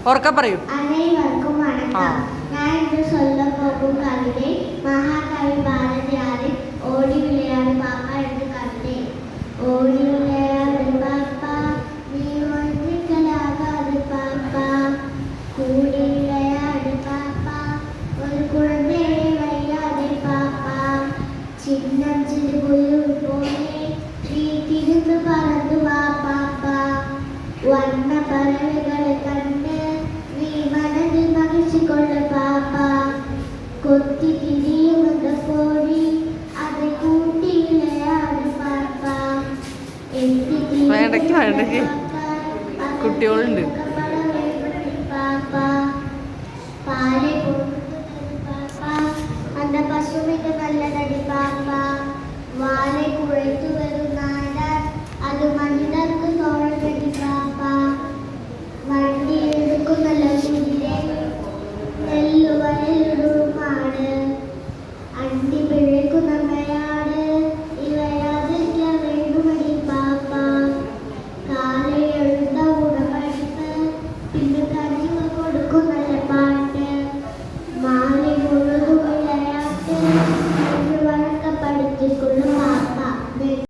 ഓർക്ക പറയൂ. അനേവർക്കും വണക്കം. ഞാൻ ഇന്ന് சொல்ல പോകും കവിதை മഹാകവി ഭാരതിയാറിൻ ഓടി വിളയാട് പാപ്പ എന്ന കവിത. ഓടി വിളയാട് പാപ്പ നീ ഒഴിക്കലാകാതെ പാപ്പ, കൂടി വിളയാട് പാപ്പ ഒരു കുഴന്തയെ വയ്യാതെ പാപ്പ, ചിന്നം ചിറുകുയിൽ പോലെ നീ തിരുന്നു പറന്നു വാ പാപ്പ, വർണ്ണ പറവകളെ കണ്ട് നീ മനതിൽ മകിച്ചുകൊള്ള പാപ്പ, കൊത്തി തിരിയുന്ന കോഴി അത് കൂട്ടിയിലയാണ് പാപ്പ, കുട്ടികളുണ്ട് പാപ്പ, പാല് കൊടുക്കുന്നത് പാപ്പ, അന്ന പശുവിന് നല്ലത്